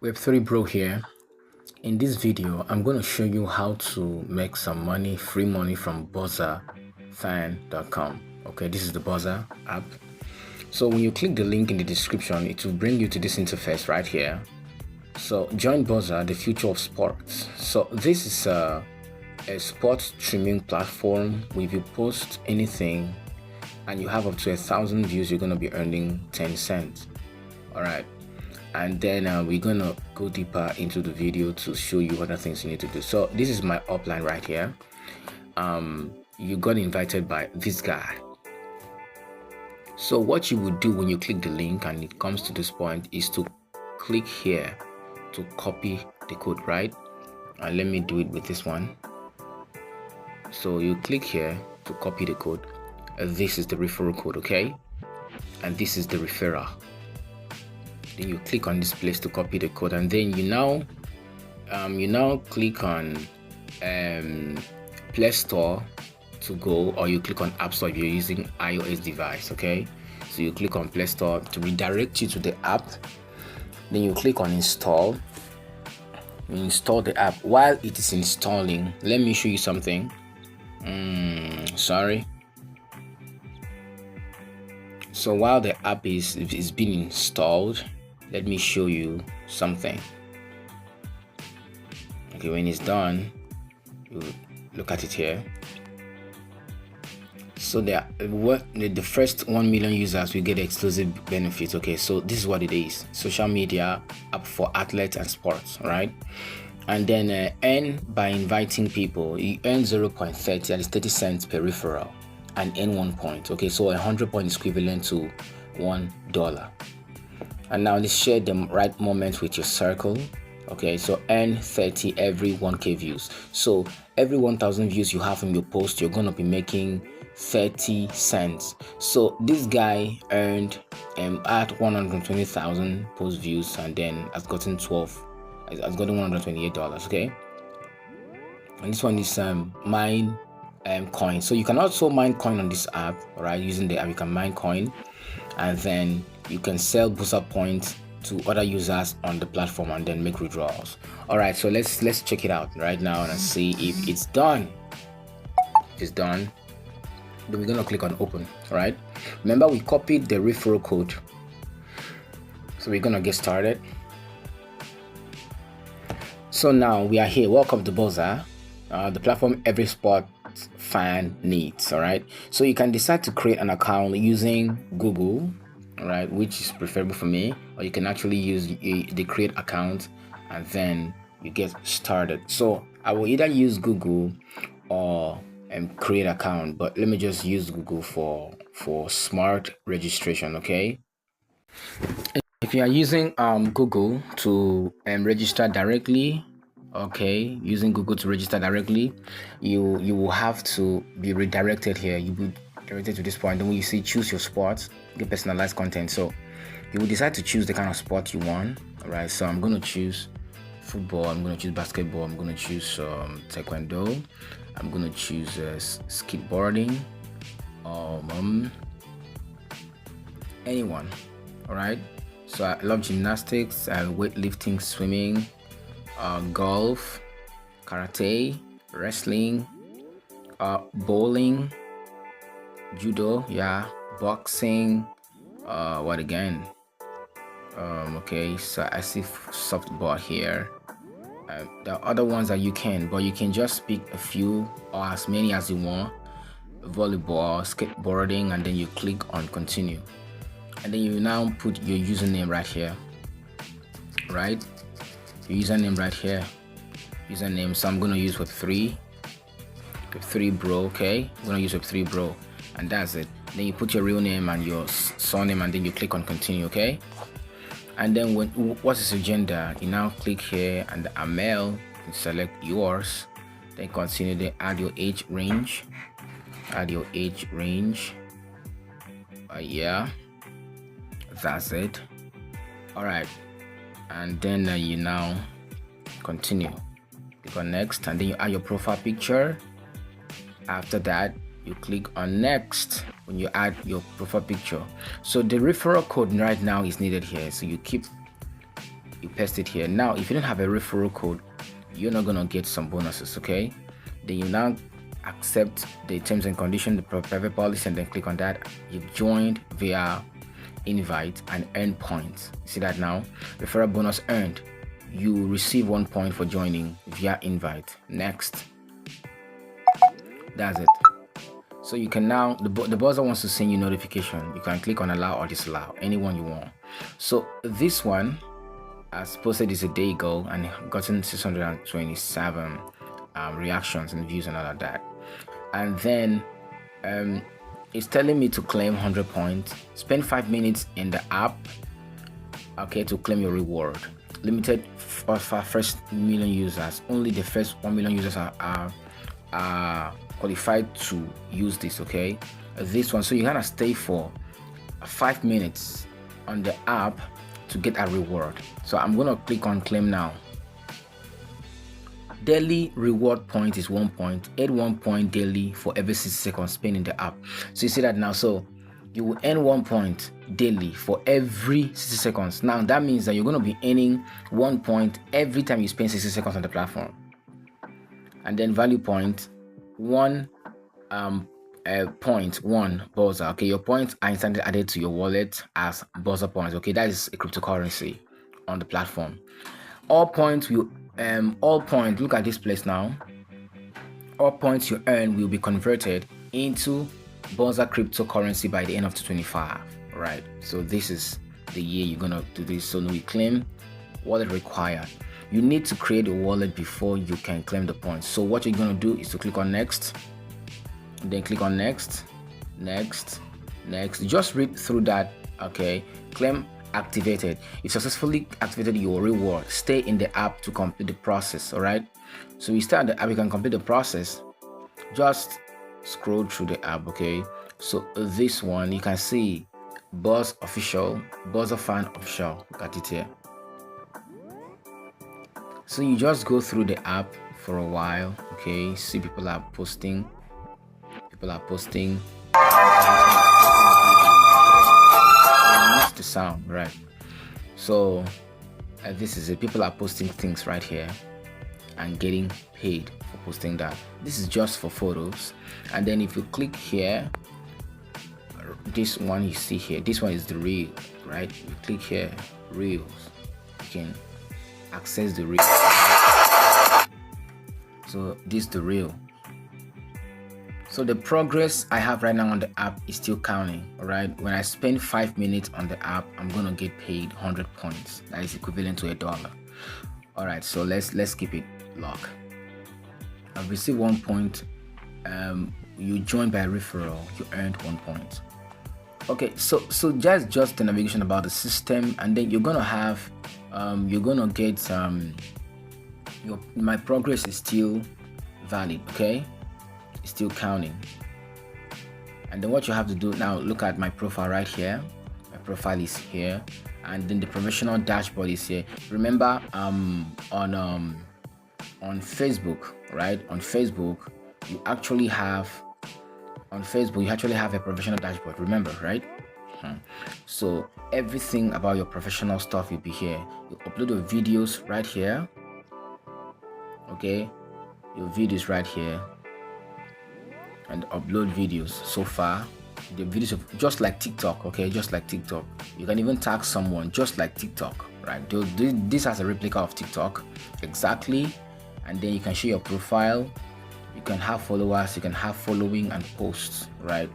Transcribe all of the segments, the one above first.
Web3 Bro here. In this video, I'm going to show you how to make some money, free money from BuzzaFan.com. Okay, this is the Buzza app. So when you click the link in the description, it will bring you to this interface right here. So join Buzza, the future of sports. So this is a sports streaming platform. If you post anything and you have up to 1,000 views, you're going to be earning 10 cents. All right. And then we're gonna go deeper into the video to show you other things you need to do. So this is my upline right here. You got invited by this guy. So what you would do when you click the link and it comes to this point is to click here to copy the code, right? And let me do it with this one. So you click here to copy the code. This is the referral code, okay? And this is the referrer. Then you click on this place to copy the code, and then you now click on Play Store to go, or you click on App Store if you're using iOS device. Okay, so you click on Play Store to redirect you to the app. Then you click on Install. You install the app. While it is installing, let me show you something. Sorry. So while the app is being installed, let me show you something. Okay, when it's done, you look at it here. So the first 1 million users will get exclusive benefits. Okay, so this is what it is: social media app for athletes and sports, right? And then earn by inviting people. You earn 0.30, that is 30 cents per referral, and earn 1 point. Okay, so 100 points is equivalent to $1. And now let's share the right moments with your circle. Okay, so earn 30 every 1k views. So every 1,000 views you have in your post, you're gonna be making 30 cents. So this guy earned at 120,000 post views, and then has gotten $128. Okay, and this one is mine coin. So you can also mine coin on this app, right? Using the app, you can mine coin, and then you can sell Buzza points to other users on the platform and then make withdrawals. All right, so let's check it out right now and see if it's done. If it's done, then we're gonna click on open. All right, remember we copied the referral code, so we're gonna get started. So now we are here. Welcome to Buzza, the platform every sport fan needs. All right, so you can decide to create an account using Google, all right, which is preferable for me, or you can actually use the create account and then you get started. So I will either use Google or create account, but let me just use Google for smart registration. Okay, if you are using Google to register directly, okay, using Google to register directly, you will have to be redirected here. You will directed to this point. Then when you see choose your sport, get personalized content, so you will decide to choose the kind of sport you want. All right, so I'm going to choose football, I'm going to choose basketball, I'm going to choose taekwondo, I'm going to choose skateboarding, anyone. All right, so I love gymnastics, weightlifting, swimming, golf, karate, wrestling, bowling, judo, yeah, boxing, what again? Okay, so I see softball here. There are other ones that you can, but you can just pick a few or as many as you want. Volleyball, skateboarding, and then you click on continue, and then you now put your username right here, right? Your username right here, username. So I'm gonna use Web3 Bro. Okay, I'm gonna use Web3 Bro, and that's it. Then you put your real name and your surname, and then you click on continue. Okay, and then what is your gender? You now click here, and the male, you select yours, then continue. Then add your age range. Yeah, that's it. All right, and then you now continue. Click on next, and then you add your profile picture. After that, you click on next when you add your profile picture. So the referral code right now is needed here, so you keep you paste it here. Now if you don't have a referral code, you're not gonna get some bonuses. Okay, then you now accept the terms and conditions, the private policy, and then click on that. You've joined via invite and earn points. See that now? Referral bonus earned. You receive 1 point for joining via invite. Next. That's it. So you can now, the buzzer wants to send you notification. You can click on allow or disallow, anyone you want. So this one, as posted this a day ago and gotten 627 reactions and views and all of that. And then it's telling me to claim 100 points. Spend 5 minutes in the app, okay, to claim your reward. Limited for first million users. Only the first 1 million users are qualified to use this. Okay, this one. So you gotta stay for 5 minutes on the app to get a reward. So I'm gonna click on claim now. Daily reward point is 1 point. Add 1 point daily for every 60 seconds spent in the app. So you see that now. So you will earn 1 point daily for every 60 seconds. Now that means that you're going to be earning 1 point every time you spend 60 seconds on the platform. And then value point, 1 point, 1 buzzer. Okay, your points are instantly added to your wallet as buzzer points. Okay, that is a cryptocurrency on the platform. All points will look at this place now. All points you earn will be converted into buzzer cryptocurrency by the end of 2025. Right, so this is the year you're gonna do this. So we claim wallet required. You need to create a wallet before you can claim the points. So what you're gonna do is to click on next, then click on next. Just read through that. Okay, claim activated. You successfully activated your reward. Stay in the app to complete the process. All right, so we start the app. You can complete the process. Just scroll through the app. Okay, so this one you can see Buzz official, Buzzer fan official. Look at it here. So you just go through the app for a while. Okay, see people are posting. Missed the sound, right? So this is it. People are posting things right here and getting paid for posting that. This is just for photos. And then if you click here, this one you see here, this one is the reel, right? You click here, reels. You can access the reel. So this is the reel. So the progress I have right now on the app is still counting. All right, when I spend 5 minutes on the app, I'm gonna get paid 100 points. That is equivalent to $1. All right, so let's keep it locked. I've received 1 point. You joined by referral, you earned 1 point. Okay, so just the navigation about the system, and then you're gonna have you're gonna get my progress is still valid. Okay, it's still counting. And then what you have to do now, look at my profile right here. My profile is here, and then the professional dashboard is here. Remember, on Facebook, right? On Facebook you actually have a professional dashboard. Remember, right? So everything about your professional stuff will be here. You upload your videos right here. Okay, your videos right here, and upload videos. So far the videos of just like TikTok. Okay, just like TikTok. You can even tag someone just like TikTok, right? This has a replica of TikTok exactly. And then you can share your profile. You can have followers, you can have following and posts, right?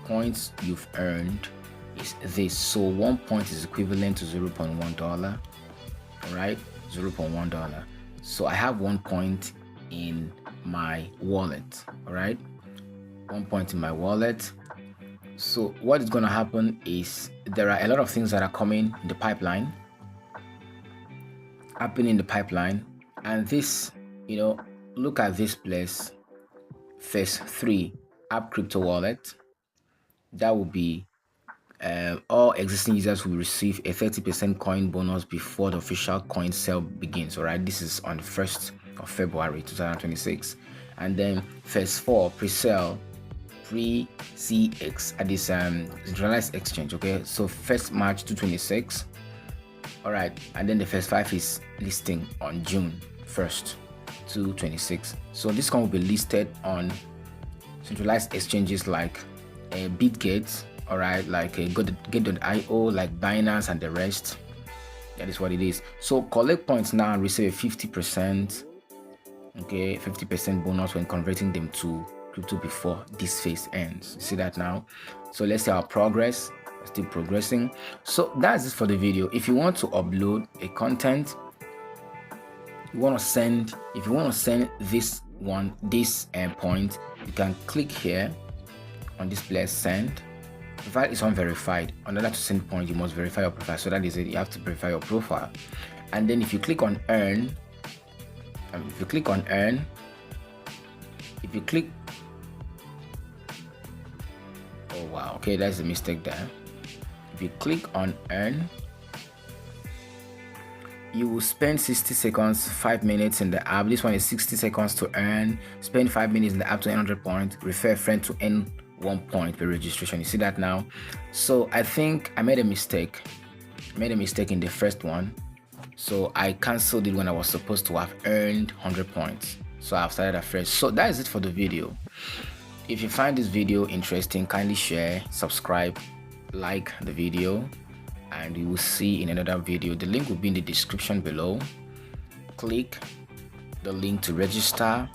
Points you've earned is this. So 1 point is equivalent to $0.1. All right, $0.1. So I have 1 point in my wallet. All right, 1 point in my wallet. So what is going to happen is there are a lot of things that are coming in the pipeline, happening in the pipeline, and this, look at this place. Phase 3, app crypto wallet. That will be all existing users will receive a 30% coin bonus before the official coin sale begins. All right, this is on the 1st of February 2026. And then phase 4, pre-sale, pre-CX at this centralized exchange. Okay, so 1st March 2026. All right, and then the first 5 is listing on June 1st to 26. So this one will be listed on centralized exchanges like Bitget, all right, like Get.io, like Binance and the rest. That is what it is. So collect points now and receive a 50%, okay, 50% bonus when converting them to crypto before this phase ends. You see that now? So let's see our progress. We're still progressing. So that's it for the video. If you want to upload a content, if you want to send this point, you can click here on this place, send. Profile is unverified. In order to send point, you must verify your profile. So that is it. You have to verify your profile. And then if you click on earn, oh wow, okay, that's a mistake there. If you click on earn, you will spend 60 seconds, 5 minutes in the app. This one is 60 seconds to earn. Spend 5 minutes in the app to earn 100 points. Refer a friend to earn 1 point per registration. You see that now? So I think I made a mistake. In the first one. So I cancelled it when I was supposed to have earned 100 points. So I've started afresh. So that is it for the video. If you find this video interesting, kindly share, subscribe, like the video, and you will see in another video. The link will be in the description below. Click the link to register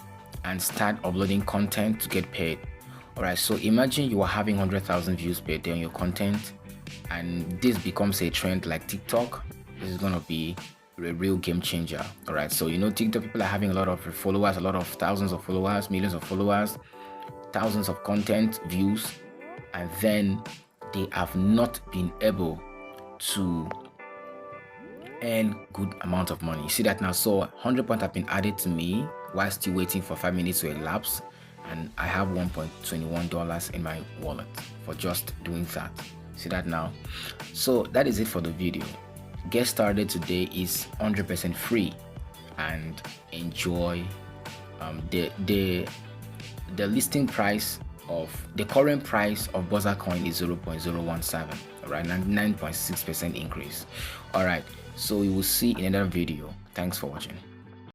and start uploading content to get paid. Alright, so imagine you are having 100,000 views per day on your content, and this becomes a trend like TikTok. This is gonna be a real game changer. Alright, so you know TikTok people are having a lot of followers, a lot of thousands of followers, millions of followers, thousands of content views, and then they have not been able to earn good amount of money. You see that now? So 100 points have been added to me while still waiting for 5 minutes to elapse, and I have $1.21 in my wallet for just doing that. See that now? So that is it for the video. Get started today is 100% free, and enjoy. The listing price of the current price of Boza coin is 0.017. Alright, 9.6% increase. Alright, so we will see in another video. Thanks for watching.